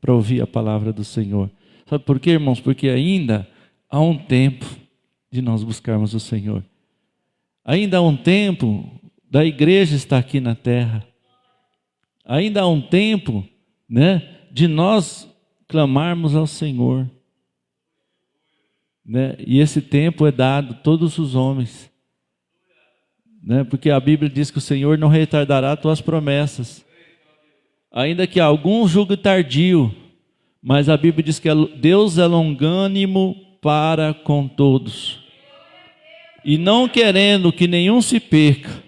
para ouvir a palavra do Senhor. Sabe por quê, irmãos? Porque ainda há um tempo de nós buscarmos o Senhor. Ainda há um tempo da igreja estar aqui na terra. Ainda há um tempo, né, de nós clamarmos ao Senhor. Né? E esse tempo é dado a todos os homens. Né? Porque a Bíblia diz que o Senhor não retardará tuas promessas. Ainda que algum julgue tardio, mas a Bíblia diz que Deus é longânimo para com todos. E não querendo que nenhum se perca,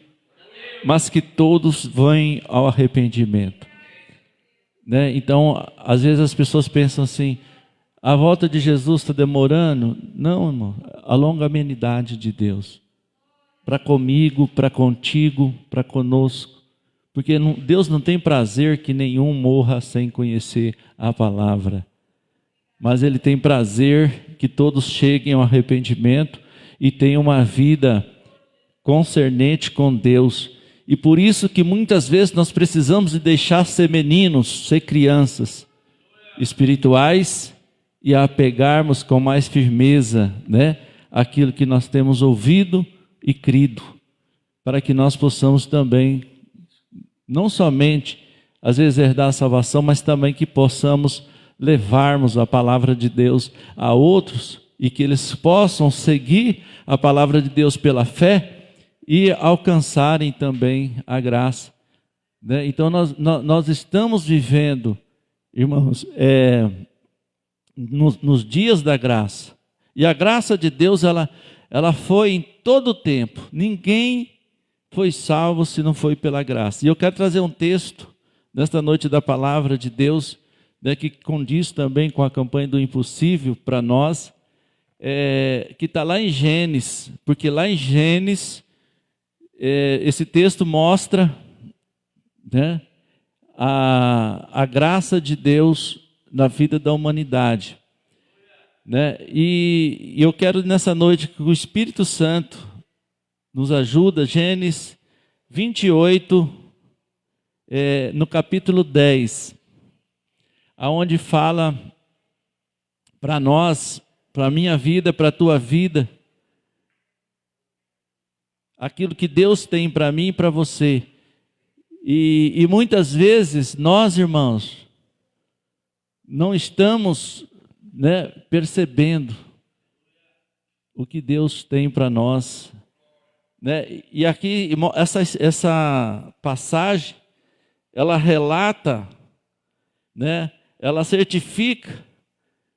mas que todos venham ao arrependimento. Né? Então, às vezes as pessoas pensam assim, a volta de Jesus está demorando. Não, irmão, a longanimidade de Deus. Para comigo, para contigo, para conosco. Porque Deus não tem prazer que nenhum morra sem conhecer a palavra. Mas Ele tem prazer que todos cheguem ao arrependimento e tenham uma vida concernente com Deus. E por isso que muitas vezes nós precisamos de deixar ser meninos, ser crianças espirituais e apegarmos com mais firmeza, né, aquilo que nós temos ouvido e crido, para que nós possamos também, não somente às vezes herdar a salvação, mas também que possamos levarmos a palavra de Deus a outros e que eles possam seguir a palavra de Deus pela fé e alcançarem também a graça. Né? Então nós estamos vivendo, irmãos, nos dias da graça. E a graça de Deus, ela foi em todo o tempo. Ninguém foi salvo se não foi pela graça. E eu quero trazer um texto nesta noite da palavra de Deus, né, que condiz também com a campanha do impossível para nós, que está lá em Gênesis, porque lá em Gênesis, esse texto mostra, né, a graça de Deus na vida da humanidade. Né? E eu quero nessa noite que o Espírito Santo nos ajuda, Gênesis 28, no capítulo 10, aonde fala para nós, para a minha vida, para a tua vida, aquilo que Deus tem para mim e para você. E muitas vezes nós, irmãos, não estamos, né, percebendo o que Deus tem para nós. Né? E aqui, essa passagem, ela relata, né, ela certifica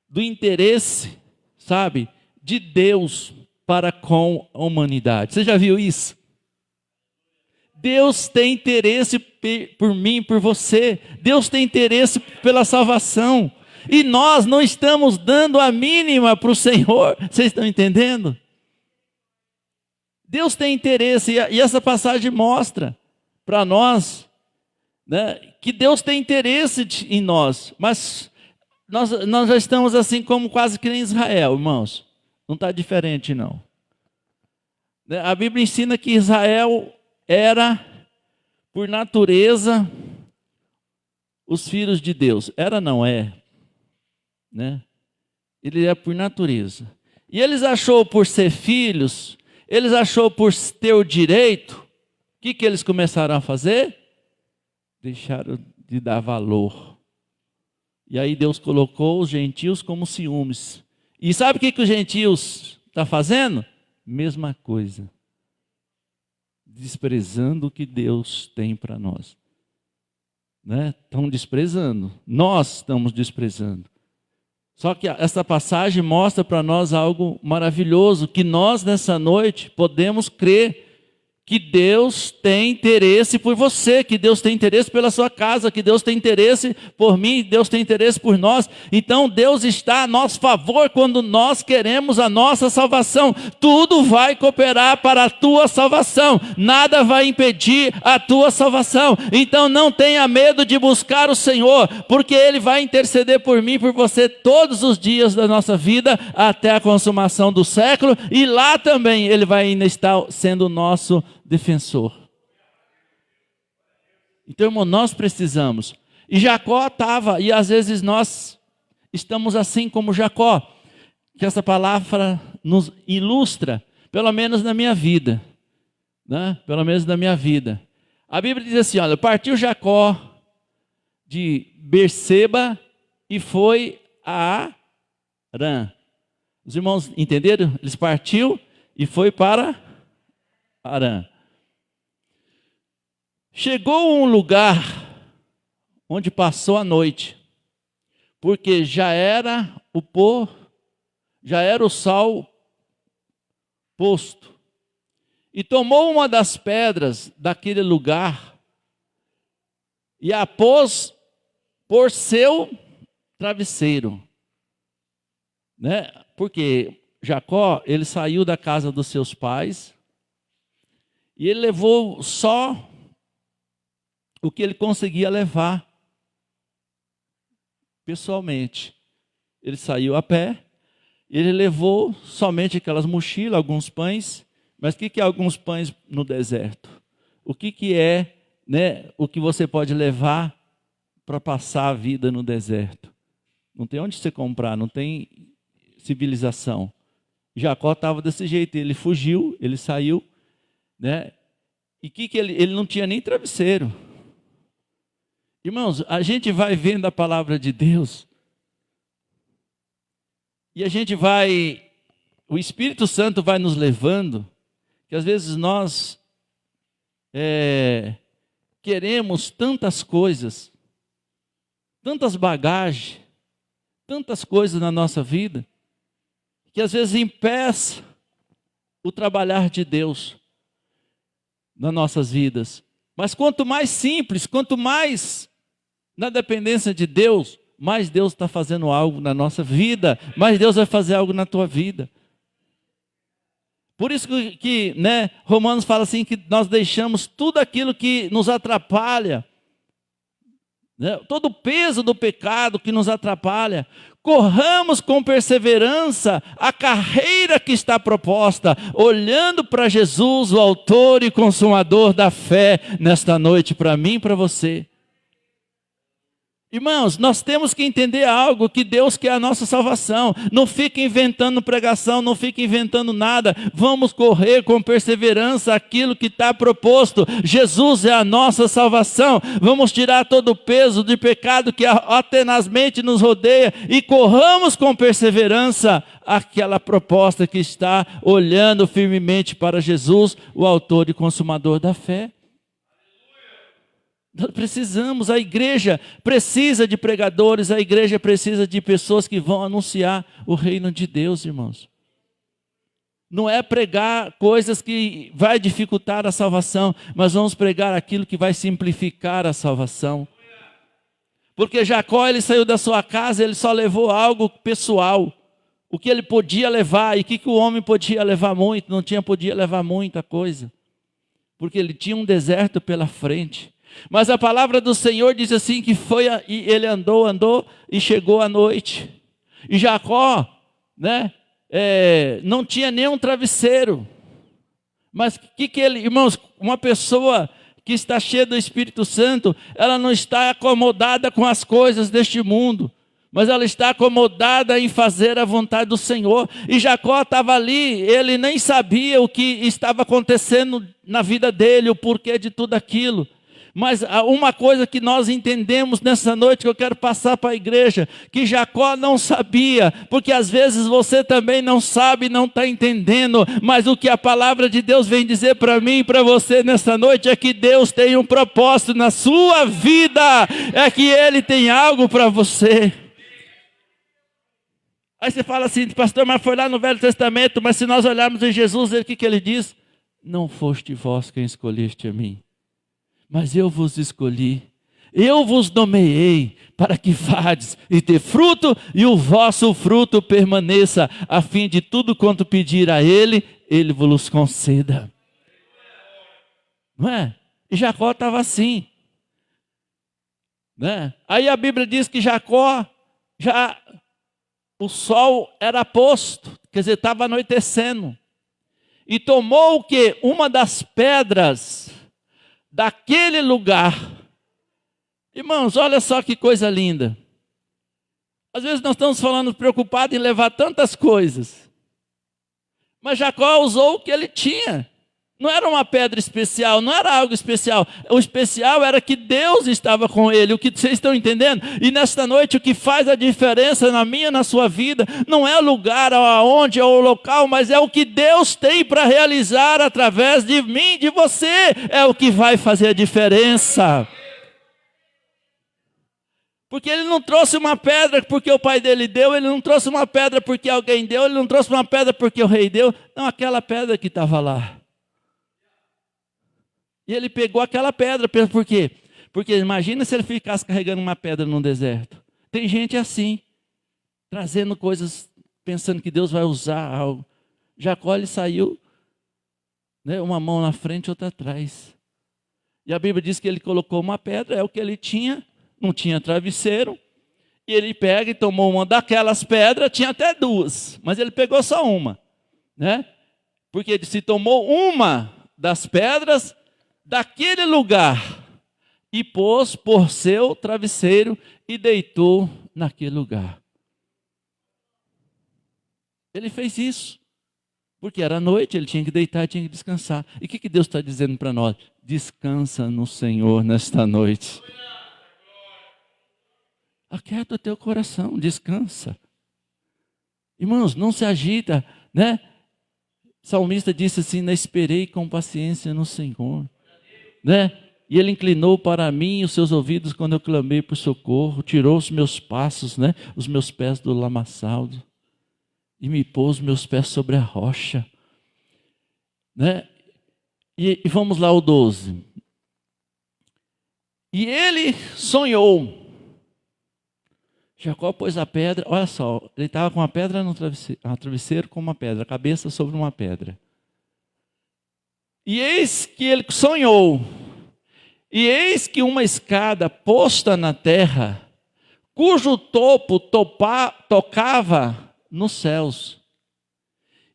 do interesse, sabe, de Deus para com a humanidade. Você já viu isso? Deus tem interesse por mim, por você. Deus tem interesse pela salvação. E nós não estamos dando a mínima para o Senhor. Vocês estão entendendo? Deus tem interesse. E essa passagem mostra para nós, né, que Deus tem interesse em nós. Mas nós já estamos assim como quase que em Israel, irmãos. Não está diferente, não. A Bíblia ensina que Israel era, por natureza, os filhos de Deus. Era, não é. Né? Ele é por natureza. E eles achou por ser filhos, eles achou por ter o direito, o que eles começaram a fazer? Deixaram de dar valor. E aí Deus colocou os gentios como ciúmes. E sabe o que os gentios estão fazendo? Mesma coisa. Desprezando o que Deus tem para nós. Né? Estão desprezando. Nós estamos desprezando. Só que essa passagem mostra para nós algo maravilhoso, que nós nessa noite podemos crer que Deus tem interesse por você, que Deus tem interesse pela sua casa, que Deus tem interesse por mim, Deus tem interesse por nós. Então Deus está a nosso favor quando nós queremos a nossa salvação. Tudo vai cooperar para a tua salvação, nada vai impedir a tua salvação. Então não tenha medo de buscar o Senhor, porque Ele vai interceder por mim e por você todos os dias da nossa vida, até a consumação do século, e lá também Ele vai ainda estar sendo o nosso defensor. Então, irmão, nós precisamos. E Jacó estava, e às vezes nós estamos assim como Jacó, que essa palavra nos ilustra, pelo menos na minha vida, né? Pelo menos na minha vida. A Bíblia diz assim, olha, partiu Jacó de Berseba e foi a Harã. Os irmãos entenderam? Eles partiu e foi para Harã. Chegou a um lugar onde passou a noite, porque já era o sol posto. E tomou uma das pedras daquele lugar e a pôs por seu travesseiro, né? Porque Jacó, ele saiu da casa dos seus pais e ele levou só o que ele conseguia levar pessoalmente. Ele saiu a pé, ele levou somente aquelas mochilas, alguns pães. Mas o que é alguns pães no deserto? O que é, né, o que você pode levar para passar a vida no deserto? Não tem onde você comprar, não tem civilização. Jacó estava desse jeito, ele fugiu, ele saiu, né? E ele não tinha nem travesseiro. Irmãos, a gente vai vendo a palavra de Deus e a gente vai, o Espírito Santo vai nos levando, que às vezes nós queremos tantas coisas, tantas bagagens, tantas coisas na nossa vida, que às vezes impeça o trabalhar de Deus nas nossas vidas. Mas quanto mais simples, quanto mais na dependência de Deus, mais Deus está fazendo algo na nossa vida, mais Deus vai fazer algo na tua vida. Por isso que né, Romanos fala assim, que nós deixamos tudo aquilo que nos atrapalha, né, todo o peso do pecado que nos atrapalha, corramos com perseverança a carreira que está proposta, olhando para Jesus, o autor e consumador da fé, nesta noite, para mim e para você. Irmãos, nós temos que entender algo, que Deus quer a nossa salvação. Não fique inventando pregação, não fique inventando nada. Vamos correr com perseverança aquilo que está proposto. Jesus é a nossa salvação. Vamos tirar todo o peso de pecado que tenazmente nos rodeia e corramos com perseverança aquela proposta que está olhando firmemente para Jesus, o autor e consumador da fé. Nós precisamos, a igreja precisa de pregadores, a igreja precisa de pessoas que vão anunciar o reino de Deus, irmãos. Não é pregar coisas que vai dificultar a salvação, mas vamos pregar aquilo que vai simplificar a salvação. Porque Jacó, ele saiu da sua casa, ele só levou algo pessoal, o que ele podia levar, e que o homem podia levar muito, podia levar muita coisa, porque ele tinha um deserto pela frente. Mas a palavra do Senhor diz assim, que e ele andou e chegou à noite. E Jacó, né, não tinha nenhum travesseiro. Mas irmãos, uma pessoa que está cheia do Espírito Santo, ela não está acomodada com as coisas deste mundo, mas ela está acomodada em fazer a vontade do Senhor. E Jacó estava ali, ele nem sabia o que estava acontecendo na vida dele, o porquê de tudo aquilo. Mas uma coisa que nós entendemos nessa noite, que eu quero passar para a igreja, que Jacó não sabia, porque às vezes você também não sabe, não está entendendo, mas o que a palavra de Deus vem dizer para mim e para você nessa noite, é que Deus tem um propósito na sua vida, é que Ele tem algo para você. Aí você fala assim, pastor, mas foi lá no Velho Testamento, mas se nós olharmos em Jesus, o que ele diz? Não foste vós quem escolheste a mim, mas eu vos escolhi, eu vos nomeei para que vades e ter fruto, e o vosso fruto permaneça, a fim de tudo quanto pedir a Ele, Ele vos conceda. Não é? E Jacó estava assim, né? Aí a Bíblia diz que Jacó, o sol era posto, quer dizer, estava anoitecendo, e tomou o quê? Uma das pedras daquele lugar, Irmãos, olha só que coisa linda. Às vezes nós estamos falando preocupados em levar tantas coisas. Mas Jacó usou o que ele tinha. Não era uma pedra especial, não era algo especial. O especial era que Deus estava com ele. O que vocês estão entendendo? E nesta noite o que faz a diferença na minha e na sua vida não é o lugar, aonde, é o local, mas é o que Deus tem para realizar através de mim, de você. É o que vai fazer a diferença. Porque ele não trouxe uma pedra porque o pai dele deu, ele não trouxe uma pedra porque alguém deu, ele não trouxe uma pedra porque o rei deu. Não, aquela pedra que estava lá. E ele pegou aquela pedra, por quê? Porque imagina se ele ficasse carregando uma pedra no deserto. Tem gente assim, trazendo coisas, pensando que Deus vai usar algo. Jacó, ele saiu, né, uma mão na frente, outra atrás. E a Bíblia diz que ele colocou uma pedra, é o que ele tinha, não tinha travesseiro. E ele pega e tomou uma daquelas pedras, tinha até duas, mas ele pegou só uma, né? Porque ele se tomou uma das pedras daquele lugar e pôs por seu travesseiro e deitou naquele lugar. Ele fez isso, porque era noite, ele tinha que deitar, tinha que descansar. E o que Deus está dizendo para nós? Descansa no Senhor nesta noite. Aquieta o teu coração, descansa. Irmãos, não se agita, né? O salmista disse assim, esperei com paciência no Senhor. Né? E ele inclinou para mim os seus ouvidos quando eu clamei por socorro, tirou os meus passos, né? Os meus pés do lamaçal, e me pôs meus pés sobre a rocha. Né? E vamos lá o 12. E ele sonhou. Jacó pôs a pedra, olha só, ele estava com uma pedra no travesseiro, um travesseiro com uma pedra, a cabeça sobre uma pedra. E eis que ele sonhou, e eis que uma escada posta na terra, cujo topo tocava nos céus.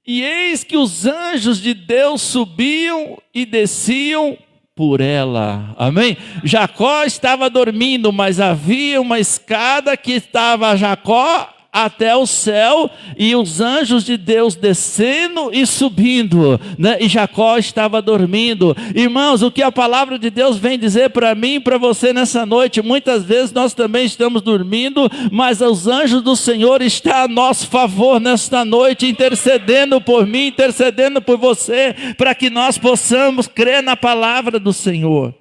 E eis que os anjos de Deus subiam e desciam por ela. Amém? Jacó estava dormindo, mas havia uma escada que estava Jacó até o céu, e os anjos de Deus descendo e subindo, né? E Jacó estava dormindo. Irmãos, o que a palavra de Deus vem dizer para mim e para você nessa noite, muitas vezes nós também estamos dormindo, mas os anjos do Senhor estão a nosso favor nesta noite, intercedendo por mim, intercedendo por você, para que nós possamos crer na palavra do Senhor.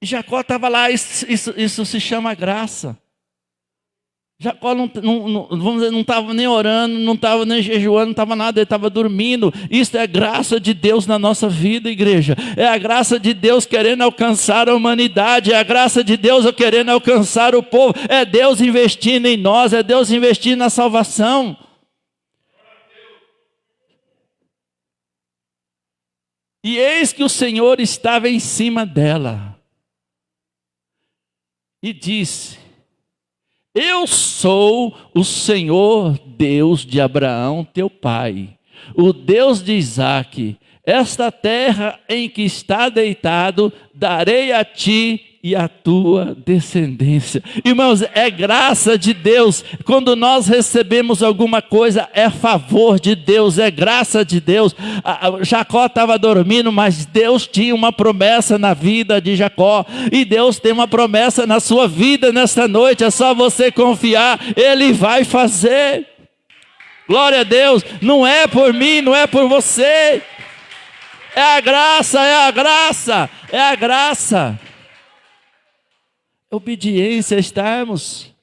E Jacó estava lá, isso se chama graça. Jacó não estava nem orando, não estava nem jejuando, não estava nada, ele estava dormindo. Isso é a graça de Deus na nossa vida, igreja. É a graça de Deus querendo alcançar a humanidade, é a graça de Deus querendo alcançar o povo. É Deus investindo em nós, é Deus investindo na salvação. E eis que o Senhor estava em cima dela e disse: eu sou o Senhor Deus de Abraão, teu pai, o Deus de Isaque. Esta terra em que está deitado, darei a ti e a tua descendência. Irmãos, é graça de Deus. Quando nós recebemos alguma coisa, é favor de Deus, é graça de Deus. Jacó estava dormindo, mas Deus tinha uma promessa na vida de Jacó. E Deus tem uma promessa na sua vida nesta noite. É só você confiar, Ele vai fazer. Glória a Deus. Não é por mim, não é por você. É a graça, é a graça, é a graça. Obediência estarmos.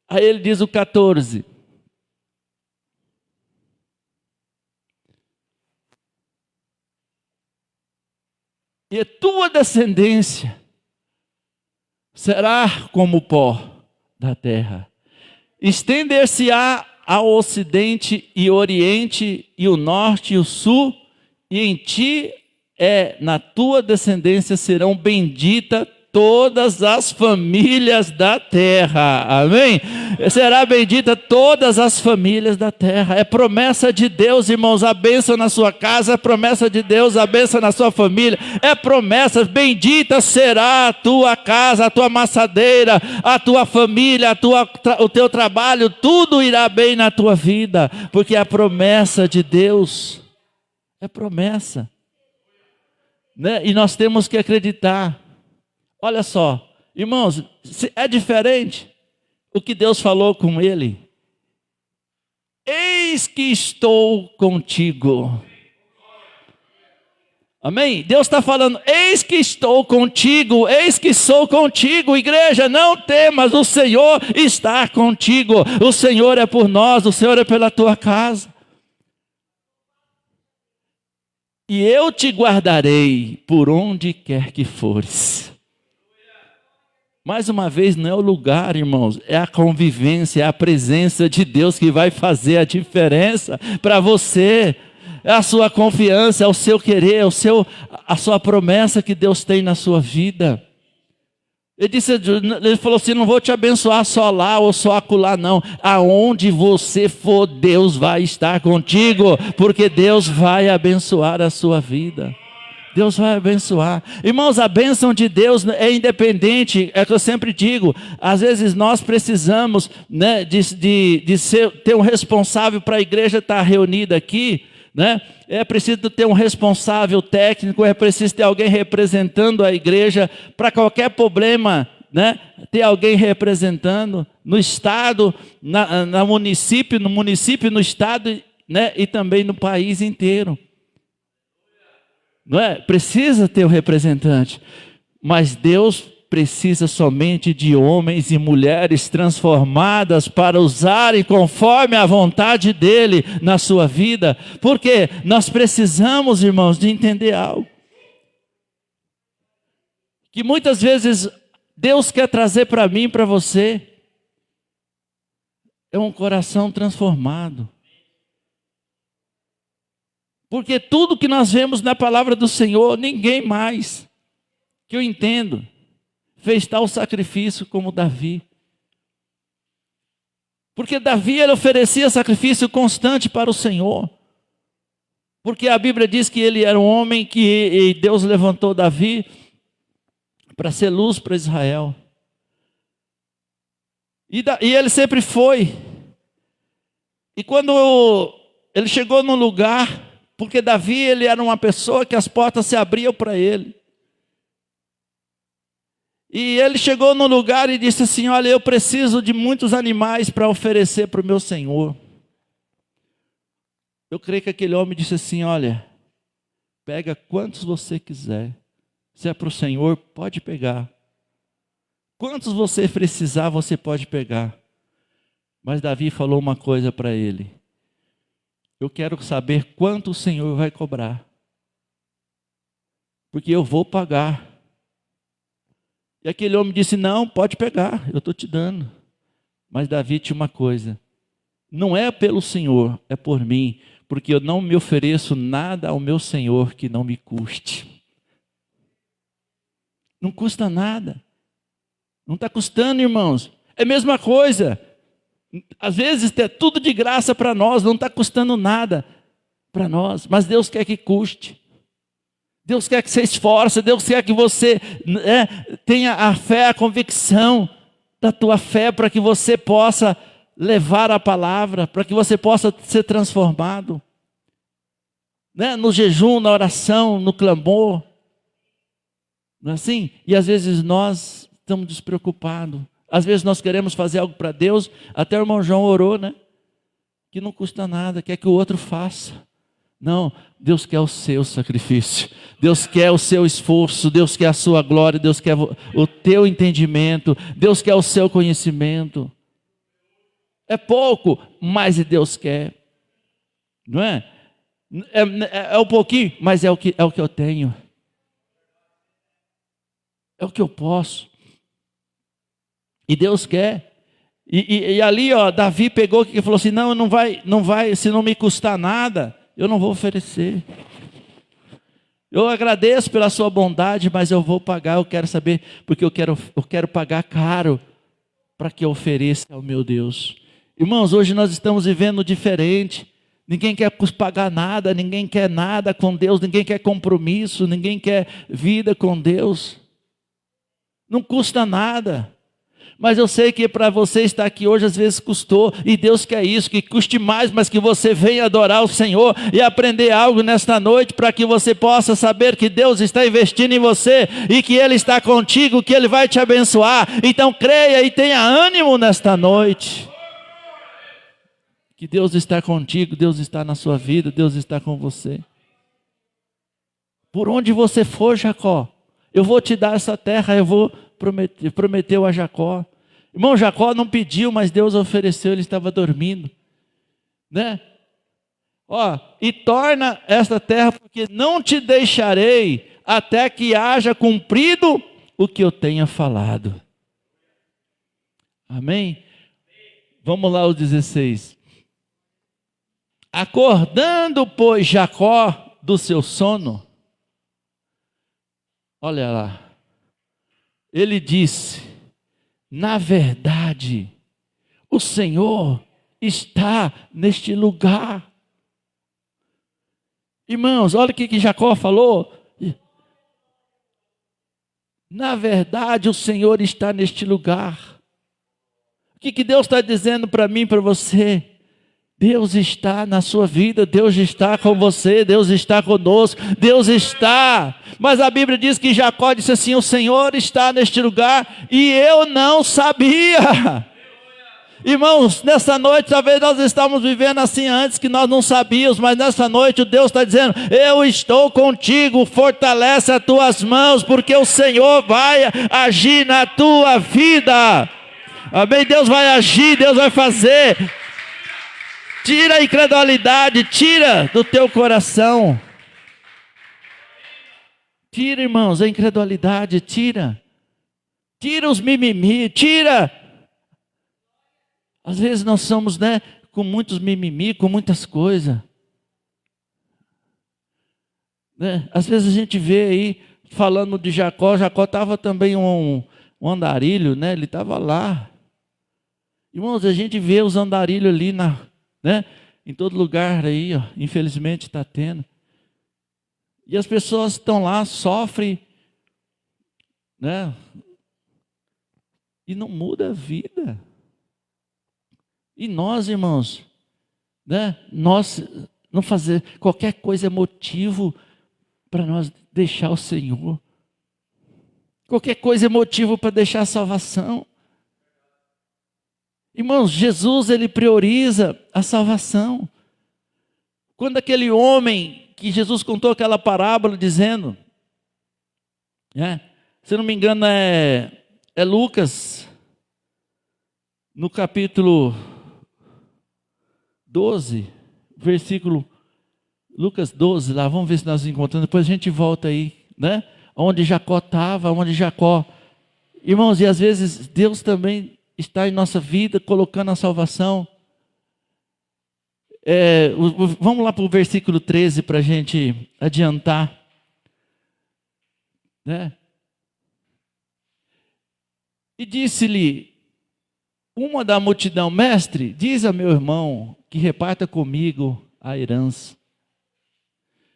Aí ele diz o 14. E a tua descendência será como o pó da terra. Estender-se-á ao ocidente e oriente e o norte e o sul, e em ti na tua descendência serão benditas todas as famílias da terra. Amém? Será bendita todas as famílias da terra. É promessa de Deus, irmãos, a bênção na sua casa, é promessa de Deus, a bênção na sua família, é promessa, bendita será a tua casa, a tua amassadeira, a tua família, o teu trabalho, tudo irá bem na tua vida, porque é a promessa de Deus, é promessa, né? E nós temos que acreditar. Olha só, irmãos, é diferente o que Deus falou com ele. Eis que estou contigo. Amém? Deus está falando, eis que estou contigo, eis que sou contigo. Igreja, não temas, o Senhor está contigo. O Senhor é por nós, o Senhor é pela tua casa. E eu te guardarei por onde quer que fores. Mais uma vez, não é o lugar, irmãos, é a convivência, é a presença de Deus que vai fazer a diferença para você. É a sua confiança, é o seu querer, a sua promessa que Deus tem na sua vida. Ele falou assim, não vou te abençoar só lá ou só acolá, não. Aonde você for, Deus vai estar contigo, porque Deus vai abençoar a sua vida. Deus vai abençoar. Irmãos, a bênção de Deus é independente, é o que eu sempre digo. Às vezes nós precisamos, né, ter um responsável para a igreja estar reunida aqui, né? É preciso ter um responsável técnico, é preciso ter alguém representando a igreja para qualquer problema, né? Ter alguém representando no estado, no município, no estado, né? E também no país inteiro. Não é? Precisa ter um representante, mas Deus precisa somente de homens e mulheres transformadas para usarem conforme a vontade dEle na sua vida, porque nós precisamos, irmãos, de entender algo, que muitas vezes Deus quer trazer para mim e para você, é um coração transformado. Porque tudo que nós vemos na palavra do Senhor, ninguém mais, que eu entendo, fez tal sacrifício como Davi. Porque Davi, ele oferecia sacrifício constante para o Senhor. Porque a Bíblia diz que ele era um homem que Deus levantou Davi para ser luz para Israel. E ele sempre foi. E quando ele chegou num lugar, porque Davi, ele era uma pessoa que as portas se abriam para ele. E ele chegou no lugar e disse assim, olha, eu preciso de muitos animais para oferecer para o meu Senhor. Eu creio que aquele homem disse assim, olha, pega quantos você quiser. Se é para o Senhor, pode pegar. Quantos você precisar, você pode pegar. Mas Davi falou uma coisa para ele. Eu quero saber quanto o Senhor vai cobrar. Porque eu vou pagar. E aquele homem disse, não, pode pegar, eu estou te dando. Mas Davi tinha uma coisa, não é pelo Senhor, é por mim, porque eu não me ofereço nada ao meu Senhor que não me custe. Não custa nada. Não está custando, irmãos. É a mesma coisa. Às vezes é tudo de graça para nós, não está custando nada para nós, mas Deus quer que custe. Deus quer que você esforce, Deus quer que você tenha a fé, a convicção da tua fé, para que você possa levar a palavra, para que você possa ser transformado. Né? No jejum, na oração, no clamor. Não é assim? E às vezes nós estamos despreocupados. Às vezes nós queremos fazer algo para Deus, até o irmão João orou, né? Que não custa nada, quer que o outro faça. Não, Deus quer o seu sacrifício, Deus quer o seu esforço, Deus quer a sua glória, Deus quer o teu entendimento, Deus quer o seu conhecimento. É pouco, mas Deus quer, não é? É um pouquinho, mas é o que eu tenho, é o que eu posso, e Deus quer. E ali, ó, Davi pegou e falou assim, não vai, se não me custar nada, eu não vou oferecer. Eu agradeço pela sua bondade, mas eu vou pagar, eu quero saber, porque eu quero pagar caro para que eu ofereça ao meu Deus. Irmãos, hoje nós estamos vivendo diferente. Ninguém quer pagar nada, ninguém quer nada com Deus, ninguém quer compromisso, ninguém quer vida com Deus. Não custa nada. Mas eu sei que para você estar aqui hoje, às vezes custou, e Deus quer isso, que custe mais, mas que você venha adorar o Senhor e aprender algo nesta noite, para que você possa saber que Deus está investindo em você, e que Ele está contigo, que Ele vai te abençoar. Então creia e tenha ânimo nesta noite, que Deus está contigo, Deus está na sua vida, Deus está com você. Por onde você for, Jacó, eu vou te dar essa terra, eu vou prometeu a Jacó. Irmão, Jacó não pediu, mas Deus ofereceu, ele estava dormindo, né? E torna esta terra, porque não te deixarei até que haja cumprido o que eu tenha falado. Amém? Vamos lá, o 16. Acordando, pois, Jacó do seu sono, olha lá, ele disse: na verdade, o Senhor está neste lugar. Irmãos, olha o que Jacó falou. Na verdade, o Senhor está neste lugar. O que Deus está dizendo para mim e para você? Deus está na sua vida, Deus está com você, Deus está conosco, Deus está. Mas a Bíblia diz que Jacó disse assim: o Senhor está neste lugar e eu não sabia. Irmãos, nessa noite, talvez nós estávamos vivendo assim antes, que nós não sabíamos, mas nessa noite o Deus está dizendo: eu estou contigo, fortalece as tuas mãos, porque o Senhor vai agir na tua vida. Amém? Deus vai agir, Deus vai fazer. Tira a incredulidade, tira do teu coração. Tira, irmãos, a incredulidade, tira. Tira os mimimi, tira. Às vezes nós somos, com muitos mimimi, com muitas coisas. Às vezes a gente vê aí, falando de Jacó estava também um andarilho, ele estava lá. Irmãos, a gente vê os andarilhos ali em todo lugar aí, infelizmente está tendo. E as pessoas estão lá, sofrem, e não muda a vida. E nós, irmãos, nós não fazer qualquer coisa é motivo para nós deixar o Senhor. Qualquer coisa é motivo para deixar a salvação. Irmãos, Jesus, ele prioriza a salvação. Quando aquele homem que Jesus contou aquela parábola dizendo, se não me engano é Lucas, no capítulo 12, versículo, Lucas 12, lá, vamos ver se nós encontramos, depois a gente volta aí, onde Jacó estava, irmãos, e às vezes Deus também está em nossa vida, colocando a salvação. Vamos lá para o versículo 13 para a gente adiantar. E disse-lhe uma da multidão: mestre, diz a meu irmão que reparta comigo a herança.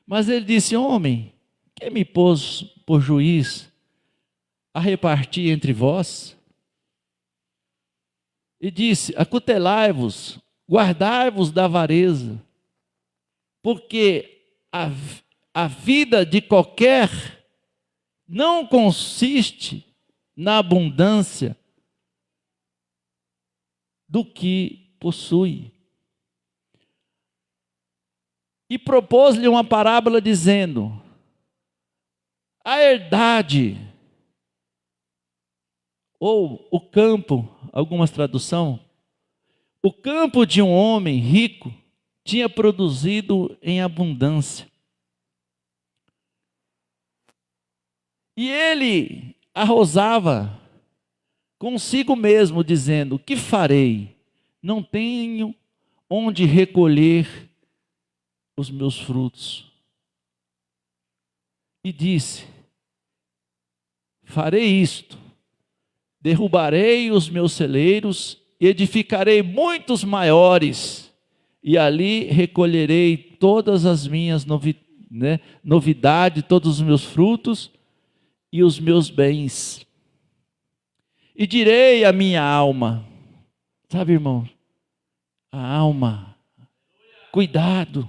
Mas ele disse: homem, quem me pôs por juiz a repartir entre vós? E disse: acutelai-vos, guardai-vos da avareza, porque a vida de qualquer não consiste na abundância do que possui. E propôs-lhe uma parábola dizendo: a herdade, ou o campo, algumas traduções, o campo de um homem rico tinha produzido em abundância. E ele arrosava consigo mesmo, dizendo: que farei? Não tenho onde recolher os meus frutos. e disse: farei isto, derrubarei os meus celeiros, edificarei muitos maiores, e ali recolherei todas as minhas novidades, todos os meus frutos e os meus bens. E direi à minha alma, sabe, irmão, a alma, cuidado,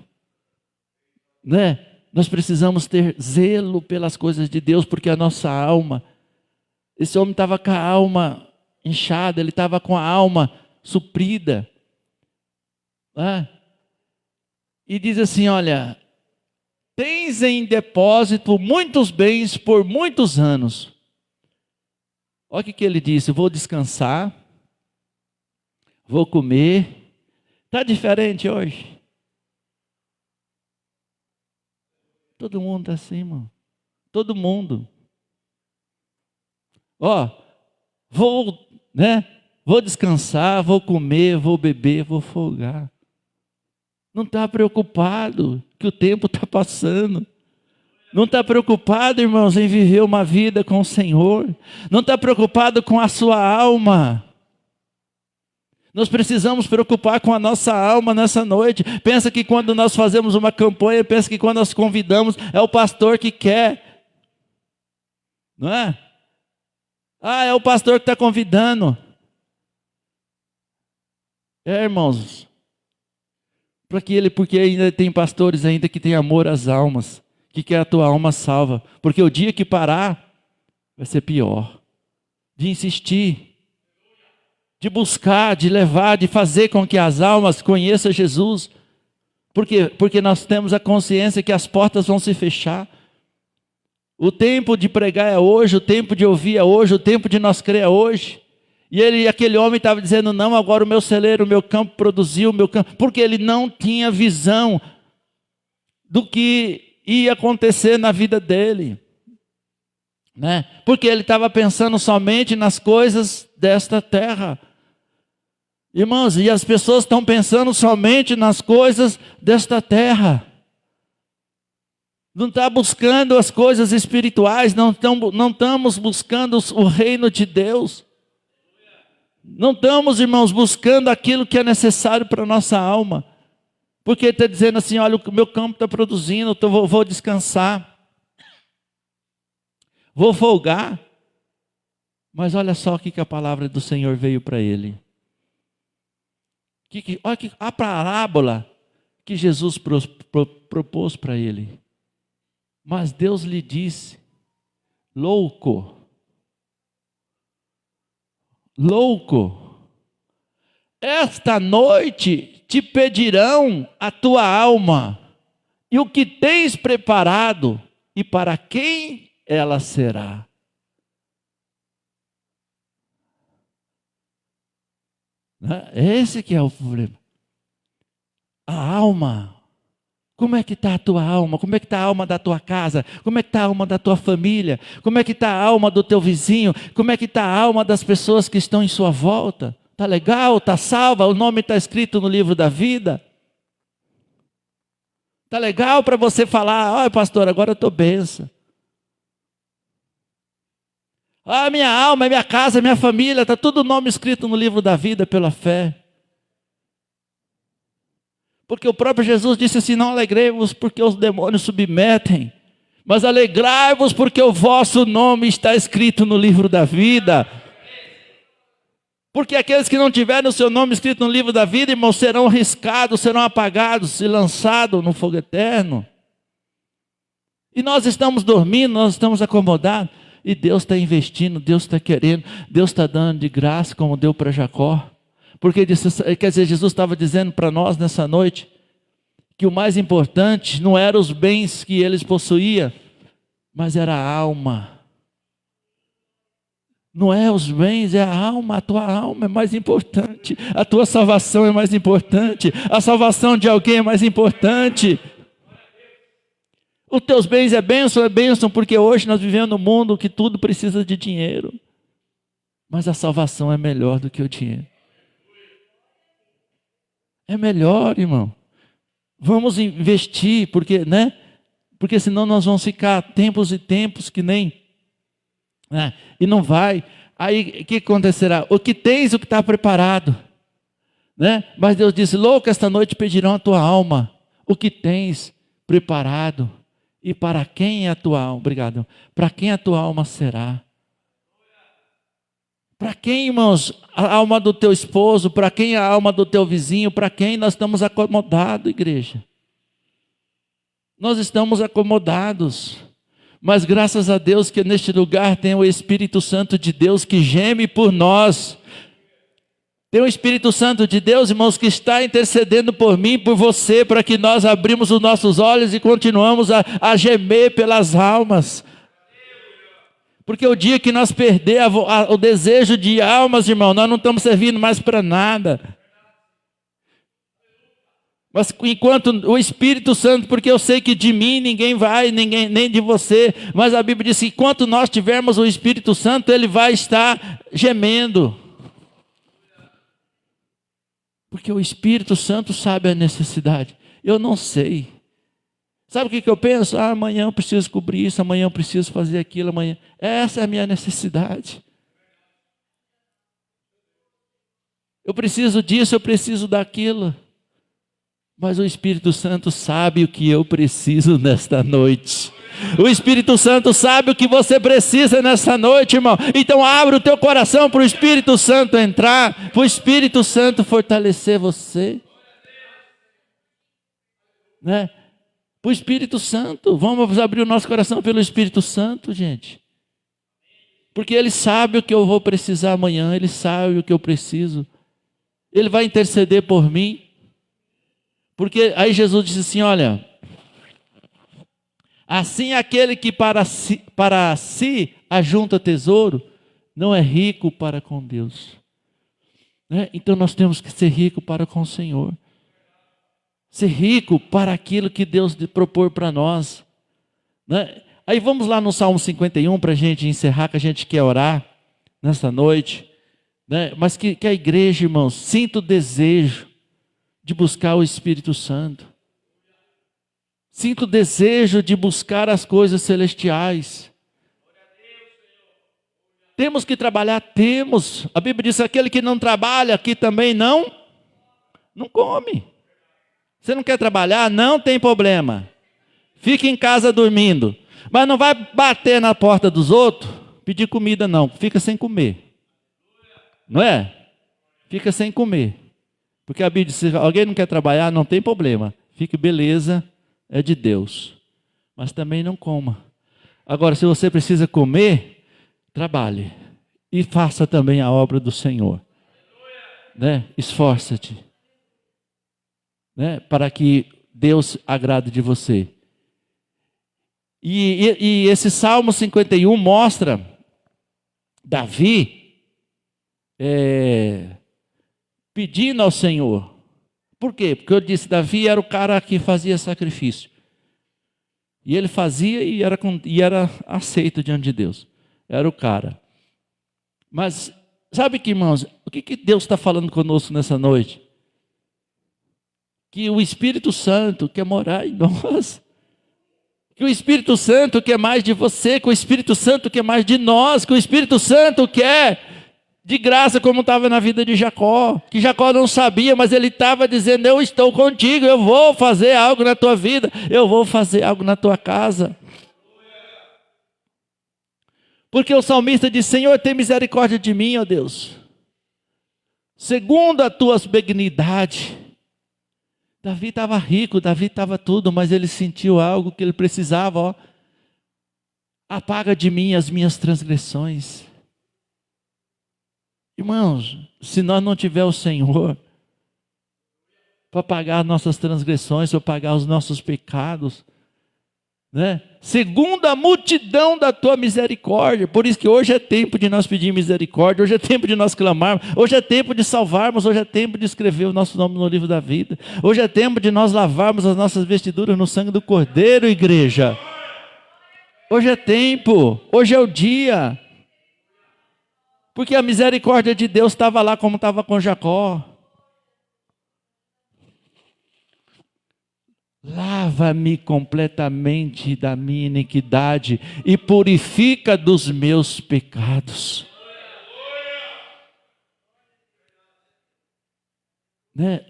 né? Nós precisamos ter zelo pelas coisas de Deus, porque a nossa alma, esse homem estava com a alma inchada, ele estava com a alma suprida. E diz assim, olha, tens em depósito muitos bens por muitos anos. Olha o que ele disse: vou descansar, vou comer. Está diferente hoje? Todo mundo está assim, irmão. Todo mundo. Vou descansar, vou comer, vou beber, vou folgar. Não está preocupado que o tempo está passando. Não está preocupado, irmãos, em viver uma vida com o Senhor. Não está preocupado com a sua alma. Nós precisamos preocupar com a nossa alma nessa noite. Pensa que quando nós fazemos uma campanha, pensa que quando nós convidamos, é o pastor que quer. Não é? É o pastor que está convidando. Irmãos, porque ainda tem pastores ainda que têm amor às almas, que quer a tua alma salva. Porque o dia que parar, vai ser pior. De insistir, de buscar, de levar, de fazer com que as almas conheçam Jesus. Por quê? Porque nós temos a consciência que as portas vão se fechar. O tempo de pregar é hoje, o tempo de ouvir é hoje, o tempo de nós crer é hoje. E aquele homem estava dizendo, não, agora o meu celeiro, o meu campo produziu, porque ele não tinha visão do que ia acontecer na vida dele. Né? Porque ele estava pensando somente nas coisas desta terra. Irmãos, e as pessoas estão pensando somente nas coisas desta terra. Não está buscando as coisas espirituais, não estamos buscando o reino de Deus. Não estamos, irmãos, buscando aquilo que é necessário para a nossa alma. Porque ele está dizendo assim, olha, o meu campo está produzindo, então vou descansar. Vou folgar. Mas olha só o que a palavra do Senhor veio para ele. Olha a parábola que Jesus propôs para ele. Mas Deus lhe disse, louco, esta noite te pedirão a tua alma, e o que tens preparado, e para quem ela será? Esse que é o problema. A alma. Como é que está a tua alma? Como é que está a alma da tua casa? Como é que está a alma da tua família? Como é que está a alma do teu vizinho? Como é que está a alma das pessoas que estão em sua volta? Está legal? Está salva? O nome está escrito no livro da vida? Está legal para você falar, olha pastor, agora eu estou benção. Minha alma, minha casa, minha família, está tudo o nome escrito no livro da vida pela fé. Porque o próprio Jesus disse assim, não alegrei-vos porque os demônios submetem, mas alegrai-vos porque o vosso nome está escrito no livro da vida. Porque aqueles que não tiverem o seu nome escrito no livro da vida, irmãos, serão riscados, serão apagados e lançados no fogo eterno. E nós estamos dormindo, nós estamos acomodados, e Deus está investindo, Deus está querendo, Deus está dando de graça como deu para Jacó. Porque Jesus estava dizendo para nós nessa noite que o mais importante não eram os bens que eles possuíam, mas era a alma. Não é os bens, é a alma. A tua alma é mais importante, a tua salvação é mais importante, a salvação de alguém é mais importante. Os teus bens é bênção, porque hoje nós vivemos num mundo que tudo precisa de dinheiro, mas a salvação é melhor do que o dinheiro. É melhor, irmão. Vamos investir, porque porque senão nós vamos ficar tempos e tempos que nem, né? E não vai. Aí o que acontecerá? O que tens, o que está preparado, né? Mas Deus disse: louco, esta noite pedirão a tua alma, o que tens preparado, e para quem é a tua alma? Obrigado. Para quem a tua alma será? Para quem, irmãos, a alma do teu esposo? Para quem a alma do teu vizinho? Para quem nós estamos acomodados, igreja? Nós estamos acomodados, mas graças a Deus que neste lugar tem o Espírito Santo de Deus que geme por nós. Tem o Espírito Santo de Deus, irmãos, que está intercedendo por mim, por você, para que nós abrimos os nossos olhos e continuamos a gemer pelas almas. Porque o dia que nós perder o desejo de almas, irmão, nós não estamos servindo mais para nada. Mas enquanto o Espírito Santo, porque eu sei que de mim ninguém vai, nem de você, mas a Bíblia diz que enquanto nós tivermos o Espírito Santo, ele vai estar gemendo. Porque o Espírito Santo sabe a necessidade. Eu não sei. Sabe o que eu penso? Amanhã eu preciso cobrir isso, amanhã eu preciso fazer aquilo, amanhã. Essa é a minha necessidade. Eu preciso disso, eu preciso daquilo. Mas o Espírito Santo sabe o que eu preciso nesta noite. O Espírito Santo sabe o que você precisa nesta noite, irmão. Então abre o teu coração para o Espírito Santo entrar, para o Espírito Santo fortalecer você, né? Para o Espírito Santo. Vamos abrir o nosso coração pelo Espírito Santo, gente. Porque Ele sabe o que eu vou precisar amanhã, Ele sabe o que eu preciso. Ele vai interceder por mim. Porque aí Jesus disse assim, olha, assim aquele que para si ajunta tesouro, não é rico para com Deus. Né? Então nós temos que ser rico para com o Senhor. Ser rico para aquilo que Deus propor para nós. Né? Aí vamos lá no Salmo 51 para a gente encerrar, que a gente quer orar nessa noite. Né? Mas que a igreja, irmãos, sinta o desejo de buscar o Espírito Santo. Sinto o desejo de buscar as coisas celestiais. Temos que trabalhar? Temos. A Bíblia diz, aquele que não trabalha aqui também não come. Você não quer trabalhar? Não tem problema. Fique em casa dormindo. Mas não vai bater na porta dos outros, pedir comida não. Fica sem comer. Não é? Fica sem comer. Porque a Bíblia diz, se alguém não quer trabalhar, não tem problema. Fique beleza, é de Deus. Mas também não coma. Agora, se você precisa comer, trabalhe. E faça também a obra do Senhor. Né? Esforça-te. Né? Para que Deus agrade de você. E esse Salmo 51 mostra Davi pedindo ao Senhor. Por quê? Porque eu disse, Davi era o cara que fazia sacrifício. E ele fazia e era aceito diante de Deus. Era o cara. Mas, sabe que, irmãos, o que Deus está falando conosco nessa noite? Que o Espírito Santo quer morar em nós. Que o Espírito Santo quer mais de você, que o Espírito Santo quer mais de nós, que o Espírito Santo quer de graça, como estava na vida de Jacó, que Jacó não sabia, mas ele estava dizendo, eu estou contigo, eu vou fazer algo na tua vida, eu vou fazer algo na tua casa. Porque o salmista diz, Senhor, tem misericórdia de mim, ó Deus, segundo a tua benignidade. Davi estava rico, Davi estava tudo, mas ele sentiu algo que ele precisava, ó. Apaga de mim as minhas transgressões. Irmãos, se nós não tivermos o Senhor para pagar nossas transgressões, para pagar os nossos pecados, né? Segundo a multidão da tua misericórdia, por isso que hoje é tempo de nós pedir misericórdia, hoje é tempo de nós clamarmos, hoje é tempo de salvarmos, hoje é tempo de escrever o nosso nome no livro da vida, hoje é tempo de nós lavarmos as nossas vestiduras no sangue do Cordeiro, igreja. Hoje é tempo, hoje é o dia. Porque a misericórdia de Deus estava lá como estava com Jacó. Lava-me completamente da minha iniquidade e purifica dos meus pecados. Né?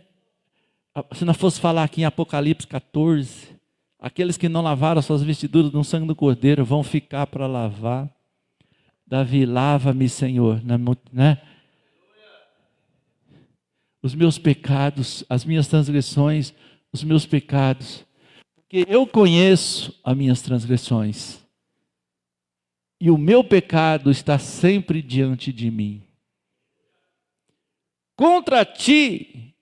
Se nós fosse falar aqui em Apocalipse 14, aqueles que não lavaram suas vestiduras no sangue do Cordeiro vão ficar para lavar. Davi, lava-me, Senhor, né? Os meus pecados, as minhas transgressões, os meus pecados, porque eu conheço as minhas transgressões, e o meu pecado está sempre diante de mim. Contra ti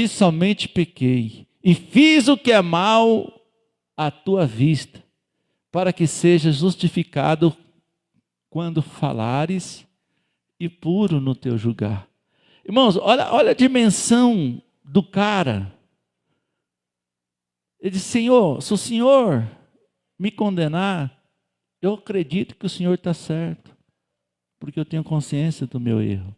somente pequei, e fiz o que é mal à tua vista, para que seja justificado quando falares e puro no teu julgar. Irmãos, olha a dimensão do cara. Ele diz, Senhor, se o Senhor me condenar, eu acredito que o Senhor está certo, porque eu tenho consciência do meu erro.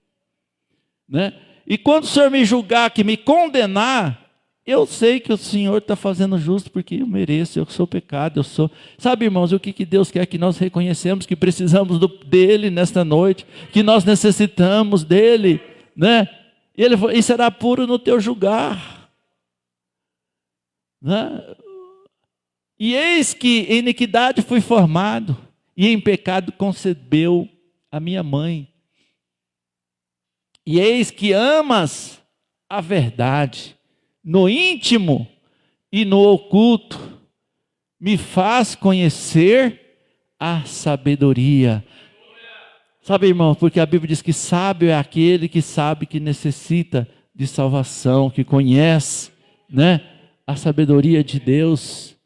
Né? E quando o Senhor me julgar, que me condenar, eu sei que o Senhor está fazendo justo, porque eu mereço, eu sou pecado, eu sou... Sabe, irmãos, o que Deus quer? Que nós reconhecemos que precisamos dEle nesta noite, que nós necessitamos dEle, né? E será puro no teu julgar. Né? E eis que em iniquidade fui formado, e em pecado concebeu a minha mãe. E eis que amas a verdade, no íntimo e no oculto, me faz conhecer a sabedoria. Sabe, irmão, porque a Bíblia diz que sábio é aquele que sabe que necessita de salvação, que conhece, né, a sabedoria de Deus.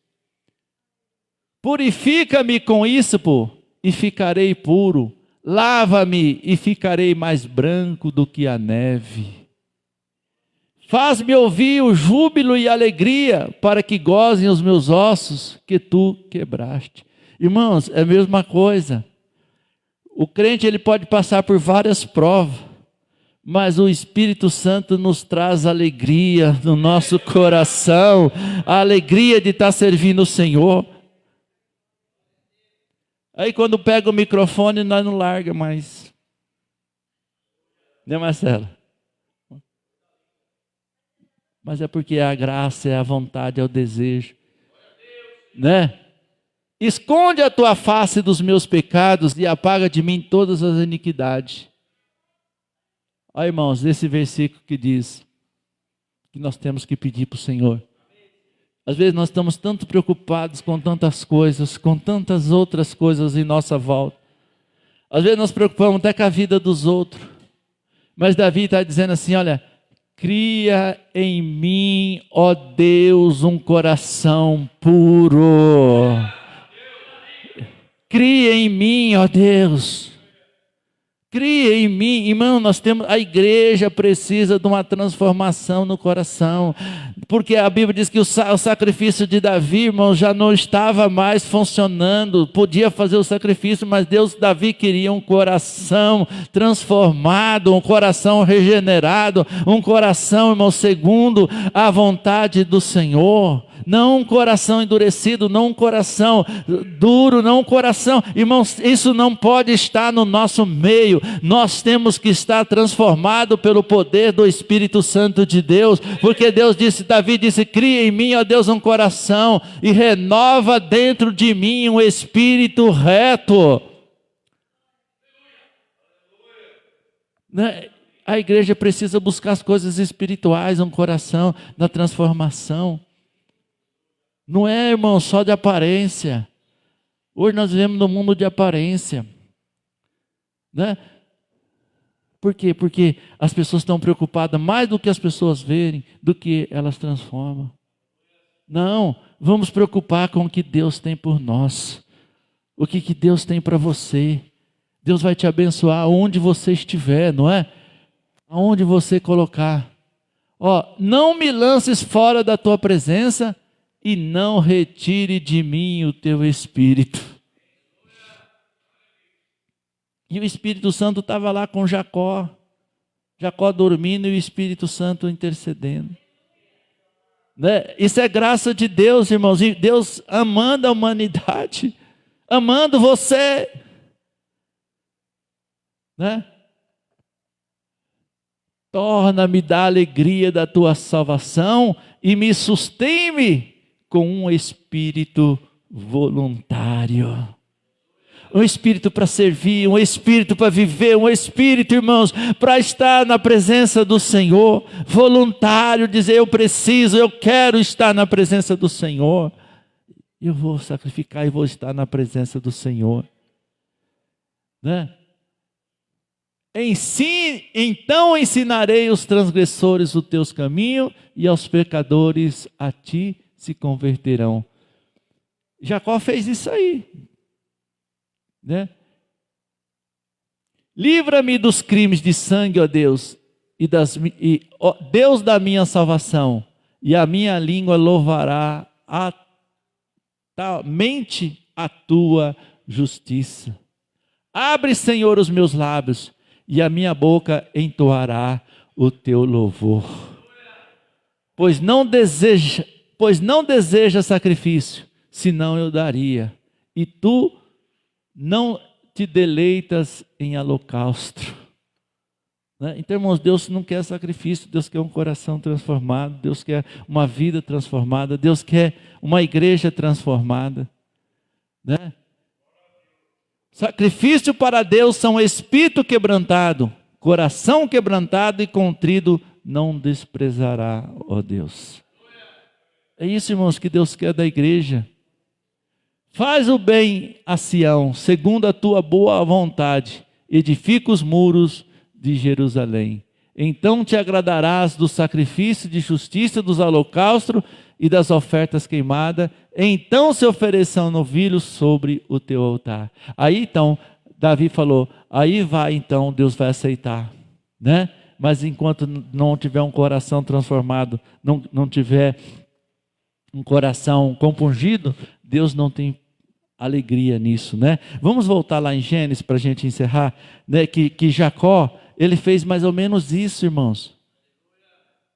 Purifica-me com ísopo e ficarei puro. Lava-me e ficarei mais branco do que a neve. Faz-me ouvir o júbilo e a alegria, para que gozem os meus ossos que tu quebraste. Irmãos, é a mesma coisa. O crente ele pode passar por várias provas, mas o Espírito Santo nos traz alegria no nosso coração, a alegria de estar servindo o Senhor. Aí quando pega o microfone, nós não larga mais. Né, Marcelo? Mas é porque a graça, é a vontade, é o desejo. Né? Esconde a tua face dos meus pecados e apaga de mim todas as iniquidades. Olha, irmãos, esse versículo que diz que nós temos que pedir para o Senhor. Às vezes nós estamos tanto preocupados com tantas coisas, com tantas outras coisas em nossa volta. Às vezes nós preocupamos até com a vida dos outros. Mas Davi está dizendo assim, olha, cria em mim, ó Deus, um coração puro. Cria em mim, ó Deus. Cria em mim, irmão, a igreja precisa de uma transformação no coração, porque a Bíblia diz que o sacrifício de Davi, irmão, já não estava mais funcionando, podia fazer o sacrifício, mas Davi queria um coração transformado, um coração regenerado, um coração, irmão, segundo a vontade do Senhor. Não um coração endurecido, não um coração duro, não um coração... Irmãos, isso não pode estar no nosso meio. Nós temos que estar transformados pelo poder do Espírito Santo de Deus. Porque Davi disse, cria em mim, ó Deus, um coração e renova dentro de mim um espírito reto. Né? A igreja precisa buscar as coisas espirituais, um coração da transformação. Não é, irmão, só de aparência. Hoje nós vivemos num mundo de aparência. Né? Por quê? Porque as pessoas estão preocupadas mais do que as pessoas verem, do que elas transformam. Não, vamos preocupar com o que Deus tem por nós. O que Deus tem para você. Deus vai te abençoar onde você estiver, não é? Aonde você colocar. Ó, não me lances fora da tua presença, e não retire de mim o teu Espírito. E o Espírito Santo estava lá com Jacó. Jacó dormindo e o Espírito Santo intercedendo. Né? Isso é graça de Deus, irmãos. E Deus amando a humanidade, amando você. Né? Torna-me da alegria da tua salvação e me sustém-me com um espírito voluntário. Um espírito para servir, um espírito para viver, um espírito, irmãos, para estar na presença do Senhor, voluntário, dizer eu preciso, eu quero estar na presença do Senhor. Eu vou sacrificar e vou estar na presença do Senhor. Né? Então ensinarei os transgressores o teus caminhos e aos pecadores a ti se converterão. Jacó fez isso aí. Né? Livra-me dos crimes de sangue, ó Deus, ó Deus da minha salvação, e a minha língua louvará mente a tua justiça. Abre, Senhor, os meus lábios, e a minha boca entoará o teu louvor. Pois não deseja sacrifício, senão eu daria, e tu não te deleitas em holocausto. Né? Então, irmãos, Deus não quer sacrifício, Deus quer um coração transformado, Deus quer uma vida transformada, Deus quer uma igreja transformada. Né? Sacrifício para Deus são espírito quebrantado, coração quebrantado e contrido não desprezará, ó Deus. É isso, irmãos, que Deus quer da igreja. Faz o bem a Sião, segundo a tua boa vontade, edifica os muros de Jerusalém. Então te agradarás do sacrifício de justiça, dos holocaustos e das ofertas queimadas. Então se ofereçam novilhos sobre o teu altar. Aí então, Davi falou, aí vai então, Deus vai aceitar. Né? Mas enquanto não tiver um coração transformado, não tiver um coração compungido, Deus não tem alegria nisso, né? Vamos voltar lá em Gênesis para a gente encerrar, né? Que Jacó, ele fez mais ou menos isso, irmãos.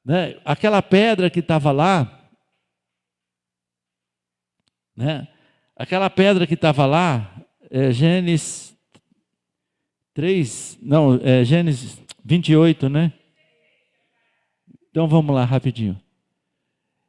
Né? Aquela pedra que estava lá, né? Aquela pedra que estava lá, Gênesis 3, não, Gênesis 28, né? Então vamos lá rapidinho.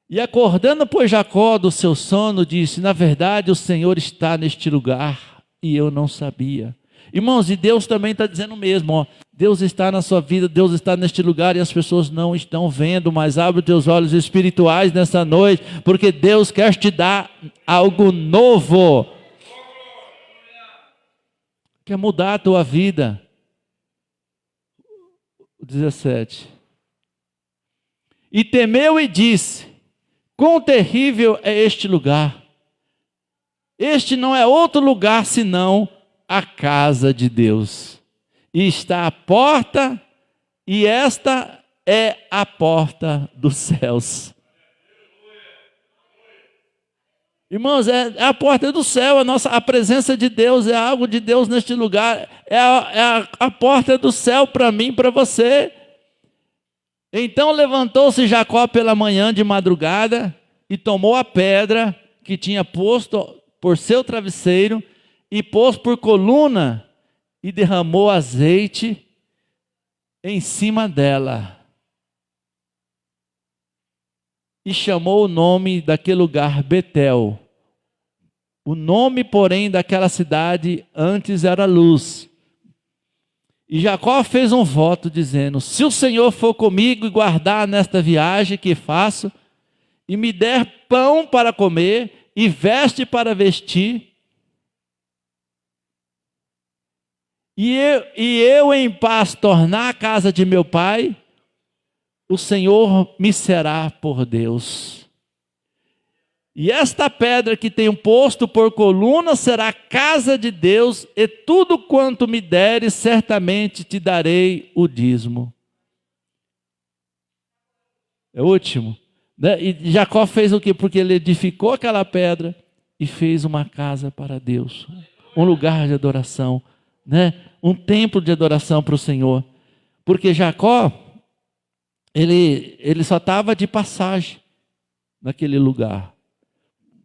E acordando, pois, Jacó do seu sono, disse, na verdade o Senhor está neste lugar, e eu não sabia. Irmãos, e Deus também está dizendo o mesmo, ó, Deus está na sua vida, Deus está neste lugar, e as pessoas não estão vendo, mas abre os teus olhos espirituais nessa noite, porque Deus quer te dar algo novo. Quer mudar a tua vida. 17. E temeu e disse, quão terrível é este lugar! Este não é outro lugar senão a casa de Deus. E está à porta, e esta é a porta dos céus. Irmãos, é a porta do céu, a presença de Deus, é algo de Deus neste lugar, é a porta do céu para mim, para você. Então levantou-se Jacó pela manhã de madrugada e tomou a pedra que tinha posto por seu travesseiro e pôs por coluna e derramou azeite em cima dela. E chamou o nome daquele lugar Betel. O nome, porém, daquela cidade antes era Luz. E Jacó fez um voto dizendo, se o Senhor for comigo e guardar nesta viagem que faço, e me der pão para comer e veste para vestir, e eu em paz tornar a casa de meu pai, o Senhor me será por Deus. E esta pedra que tenho posto por coluna será a casa de Deus, e tudo quanto me deres, certamente te darei o dízimo. É o último. Né? E Jacó fez o quê? Porque ele edificou aquela pedra e fez uma casa para Deus. Um lugar de adoração. Né? Um templo de adoração para o Senhor. Porque Jacó, ele só estava de passagem. naquele lugar.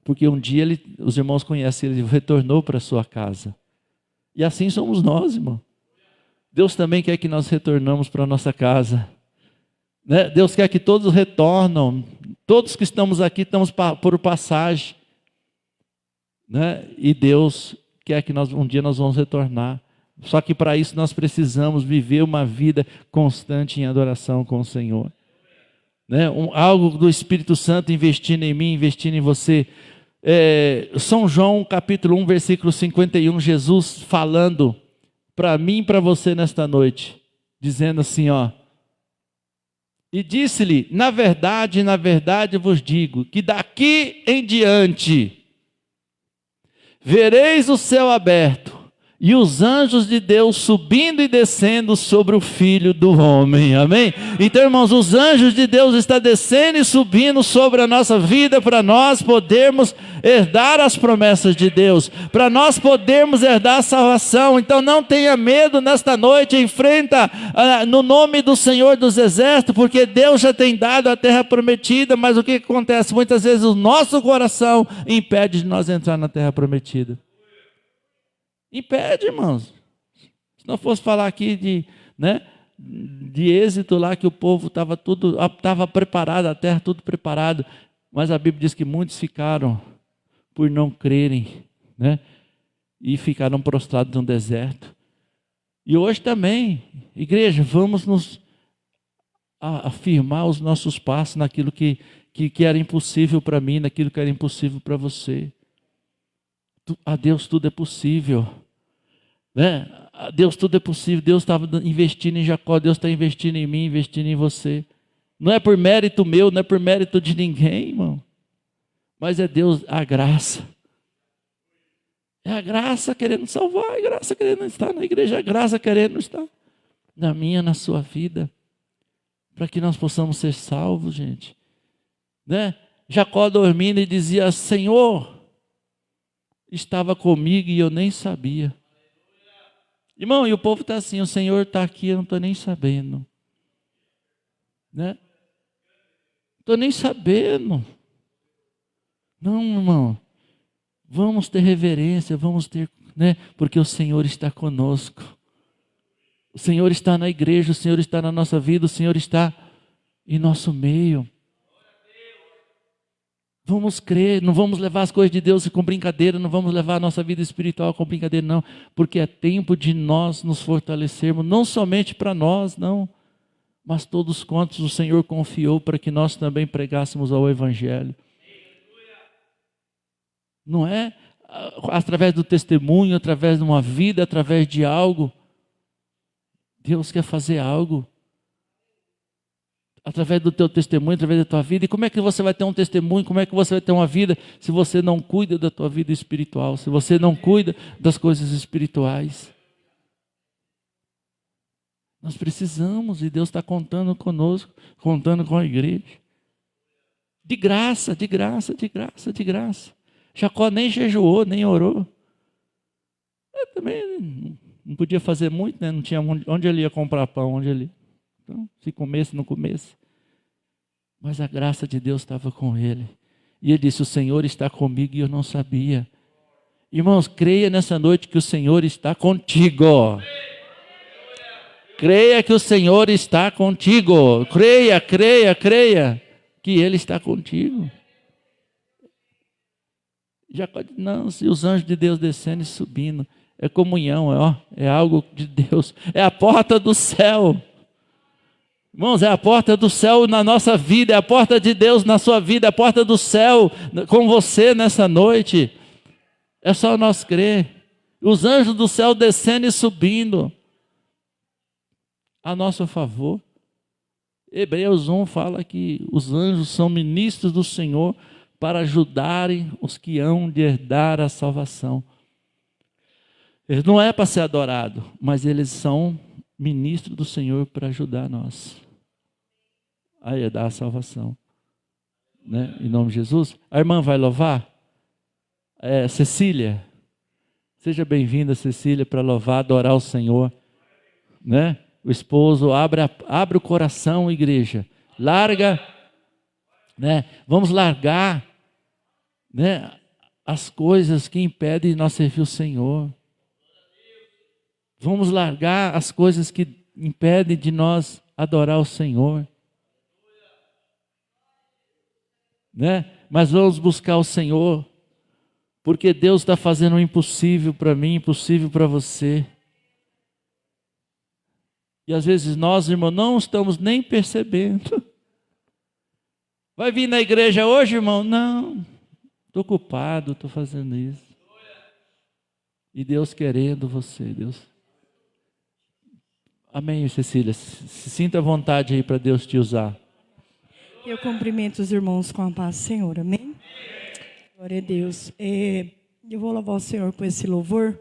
Porque um dia os irmãos conhecem, ele retornou para a sua casa. E assim somos nós, irmão. Deus também quer que nós retornamos para a nossa casa. Né? Deus quer que todos retornem. Todos que estamos aqui estamos por passagem. Né? E Deus quer que um dia nós vamos retornar. Só que para isso nós precisamos viver uma vida constante em adoração com o Senhor. Né? Algo do Espírito Santo investindo em mim, investindo em você. São João capítulo 1, versículo 51, Jesus falando para mim e para você nesta noite, dizendo assim, ó: e disse-lhe, na verdade vos digo, que daqui em diante vereis o céu aberto e os anjos de Deus subindo e descendo sobre o Filho do Homem, amém? Então, irmãos, os anjos de Deus estão descendo e subindo sobre a nossa vida, para nós podermos herdar as promessas de Deus, para nós podermos herdar a salvação. Então não tenha medo nesta noite, enfrenta no nome do Senhor dos Exércitos, porque Deus já tem dado a terra prometida, mas o que acontece? Muitas vezes o nosso coração impede de nós entrar na terra prometida. Impede, irmãos. Se não fosse falar aqui de Êxodo lá, que o povo estava preparado, a terra tudo preparado, mas a Bíblia diz que muitos ficaram por não crerem, né? E ficaram prostrados no deserto. E hoje também, igreja, vamos nos afirmar os nossos passos naquilo que era impossível para mim, naquilo que era impossível para você. A Deus tudo é possível, né? A Deus tudo é possível. Deus estava investindo em Jacó, Deus está investindo em mim, investindo em você. Não é por mérito meu, não é por mérito de ninguém, irmão, mas é Deus, a graça. É a graça querendo salvar, a graça querendo estar na igreja, a graça querendo estar na minha, na sua vida, para que nós possamos ser salvos, gente, né? Jacó dormindo e dizia: Senhor estava comigo e eu nem sabia. Irmão, e o povo está assim: o Senhor está aqui, eu não estou nem sabendo, né? Estou nem sabendo. Não, irmão, vamos ter reverência, vamos ter, né? Porque o Senhor está conosco. O Senhor está na igreja, o Senhor está na nossa vida, o Senhor está em nosso meio. Vamos crer, não vamos levar as coisas de Deus com brincadeira, não vamos levar a nossa vida espiritual com brincadeira, não, porque é tempo de nós nos fortalecermos, não somente para nós, não, mas todos quantos o Senhor confiou para que nós também pregássemos ao Evangelho. Não é através do testemunho, através de uma vida, através de algo. Deus quer fazer algo através do teu testemunho, através da tua vida. E como é que você vai ter um testemunho, como é que você vai ter uma vida, se você não cuida da tua vida espiritual, se você não cuida das coisas espirituais? Nós precisamos, e Deus está contando conosco, contando com a igreja. De graça, de graça, de graça, de graça. Jacó nem jejuou, nem orou. Também não podia fazer muito, né? Não tinha onde ele ia comprar pão, onde ele... Então, se comesse, não comesse. Mas a graça de Deus estava com ele. E ele disse: o Senhor está comigo e eu não sabia. Irmãos, creia nessa noite que o Senhor está contigo. Creia que o Senhor está contigo. Creia, creia, creia que Ele está contigo. Jacó disse: não, se os anjos de Deus descendo e subindo, é comunhão, é algo de Deus. É a porta do céu. Irmãos, é a porta do céu na nossa vida, é a porta de Deus na sua vida, é a porta do céu com você nessa noite. É só nós crer. Os anjos do céu descendo e subindo a nosso favor. Hebreus 1 fala que os anjos são ministros do Senhor para ajudarem os que hão de herdar a salvação. Eles não é para ser adorado, mas eles são ministros do Senhor para ajudar nós a herdar a salvação, né? Em nome de Jesus. A irmã vai louvar? Cecília, seja bem-vinda, Cecília, para louvar, adorar o Senhor, né? O esposo abre o coração, igreja, larga né? Vamos largar, né, as coisas que impedem de nós servir o Senhor. Vamos largar as coisas que impedem de nós adorar o Senhor, né? Mas vamos buscar o Senhor, porque Deus está fazendo o impossível para mim, impossível para você. E às vezes nós, irmão, não estamos nem percebendo. Vai vir na igreja hoje, irmão? Não, estou ocupado, estou fazendo isso. E Deus querendo você, Deus. Amém, Cecília. Se sinta à vontade aí para Deus te usar. Eu cumprimento os irmãos com a paz do Senhor, amém? Glória a Deus. Eu vou louvar o Senhor com esse louvor.